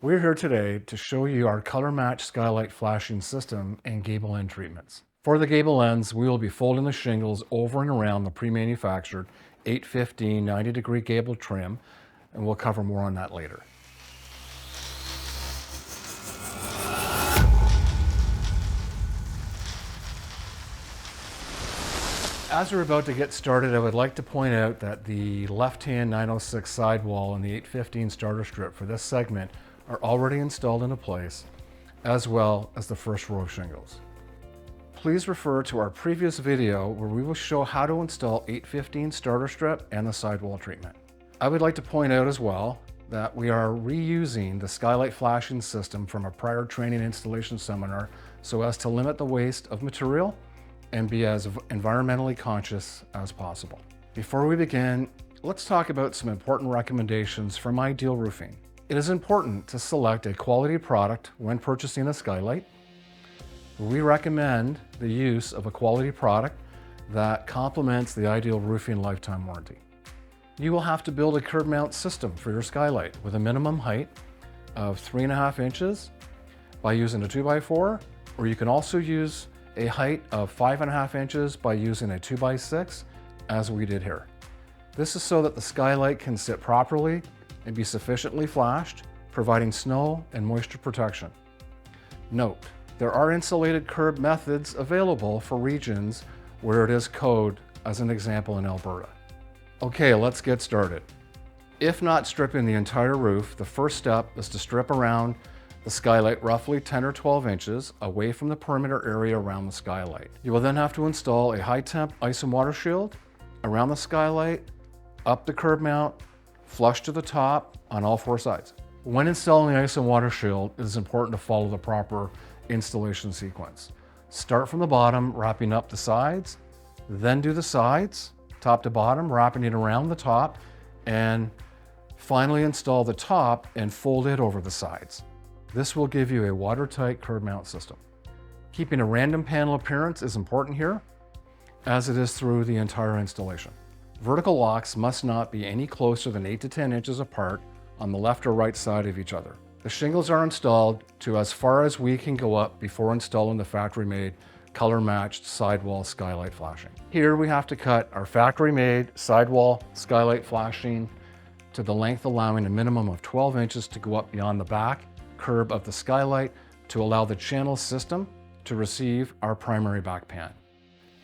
We're here today to show you our color match skylight flashing system and gable end treatments. For the gable ends, we will be folding the shingles over and around the pre-manufactured 815 90-degree gable trim, and we'll cover more on that later. As we're about to get started, I would like to point out that the left-hand 906 sidewall and the 815 starter strip for this segment are already installed into place, as well as the first row of shingles. Please refer to our previous video where we will show how to install 815 starter strip and the sidewall treatment. I would like to point out as well that we are reusing the skylight flashing system from a prior training installation seminar so as to limit the waste of material and be as environmentally conscious as possible. Before we begin, let's talk about some important recommendations from Ideal Roofing. It is important to select a quality product when purchasing a skylight. We recommend the use of a quality product that complements the Ideal Roofing lifetime warranty. You will have to build a curb mount system for your skylight with a minimum height of 3.5 inches by using a 2x4, or you can also use a height of 5.5 inches by using a 2x6, as we did here. This is so that the skylight can sit properly and be sufficiently flashed, providing snow and moisture protection. Note, there are insulated curb methods available for regions where it is code, as an example in Alberta. Okay, let's get started. If not stripping the entire roof, the first step is to strip around the skylight roughly 10 or 12 inches away from the perimeter area around the skylight. You will then have to install a high-temp ice and water shield around the skylight, up the curb mount, flush to the top on all 4 sides. When installing the ice and water shield, it is important to follow the proper installation sequence. Start from the bottom, wrapping up the sides, then do the sides, top to bottom, wrapping it around the top, and finally install the top and fold it over the sides. This will give you a watertight curb mount system. Keeping a random panel appearance is important here, as it is through the entire installation. Vertical locks must not be any closer than 8 to 10 inches apart on the left or right side of each other. The shingles are installed to as far as we can go up before installing the factory-made color-matched sidewall skylight flashing. Here we have to cut our factory-made sidewall skylight flashing to the length allowing a minimum of 12 inches to go up beyond the back curb of the skylight to allow the channel system to receive our primary back pan.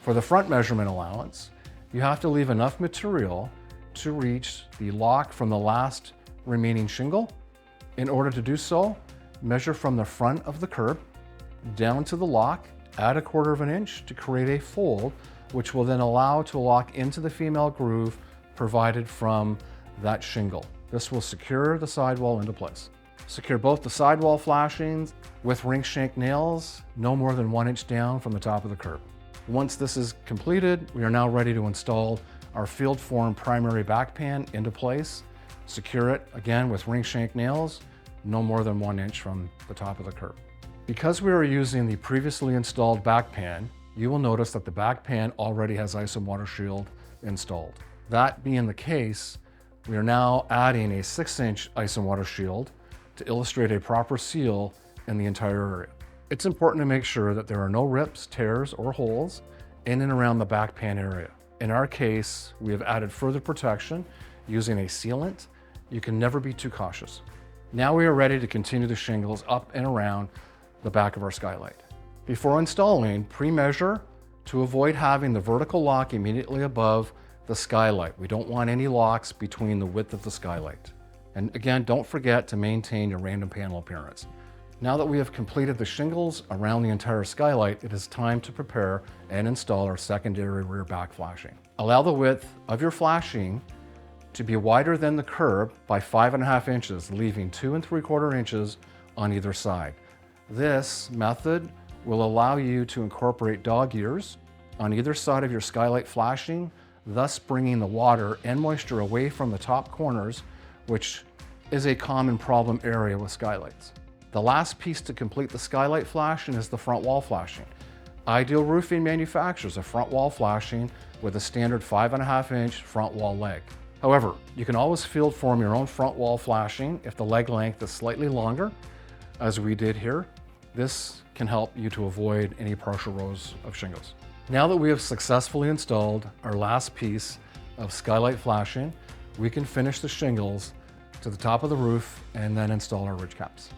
For the front measurement allowance, you have to leave enough material to reach the lock from the last remaining shingle. In order to do so, measure from the front of the curb down to the lock, add 1/4 inch to create a fold, which will then allow to lock into the female groove provided from that shingle. This will secure the sidewall into place. Secure both the sidewall flashings with ring shank nails no more than 1 inch down from the top of the curb. Once this is completed, we are now ready to install our field form primary back pan into place. Secure it again with ring shank nails, no more than 1 inch from the top of the curb. Because we are using the previously installed back pan, you will notice that the back pan already has ice and water shield installed. That being the case, we are now adding a 6-inch ice and water shield to illustrate a proper seal in the entire area. It's important to make sure that there are no rips, tears, or holes in and around the back pan area. In our case, we have added further protection using a sealant. You can never be too cautious. Now we are ready to continue the shingles up and around the back of our skylight. Before installing, pre-measure to avoid having the vertical lock immediately above the skylight. We don't want any locks between the width of the skylight. And again, don't forget to maintain your random panel appearance. Now that we have completed the shingles around the entire skylight, it is time to prepare and install our secondary rear back flashing. Allow the width of your flashing to be wider than the curb by 5.5 inches, leaving 2 3/4 inches on either side. This method will allow you to incorporate dog ears on either side of your skylight flashing, thus bringing the water and moisture away from the top corners, which is a common problem area with skylights. The last piece to complete the skylight flashing is the front wall flashing. Ideal Roofing manufactures a front wall flashing with a standard 5.5 inch front wall leg. However, you can always field form your own front wall flashing if the leg length is slightly longer, as we did here. This can help you to avoid any partial rows of shingles. Now that we have successfully installed our last piece of skylight flashing, we can finish the shingles to the top of the roof and then install our ridge caps.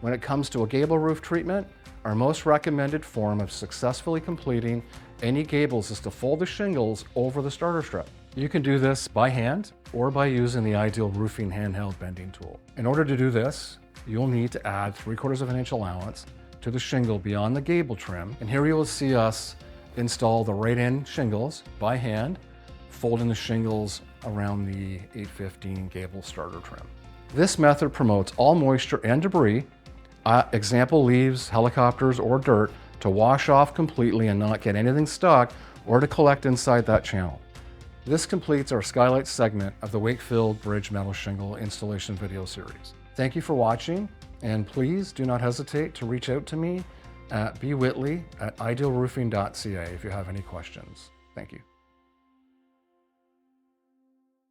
When it comes to a gable roof treatment, our most recommended form of successfully completing any gables is to fold the shingles over the starter strip. You can do this by hand or by using the Ideal Roofing handheld bending tool. In order to do this, you'll need to add 3/4 of an inch allowance to the shingle beyond the gable trim. And here you will see us install the right end shingles by hand, folding the shingles around the 815 gable starter trim. This method promotes all moisture and debris, example leaves, helicopters, or dirt, to wash off completely and not get anything stuck or to collect inside that channel. This completes our Skylight segment of the Wakefield Bridge Metal Shingle installation video series. Thank you for watching, and please do not hesitate to reach out to me at bwhitley@idealroofing.ca if you have any questions. Thank you.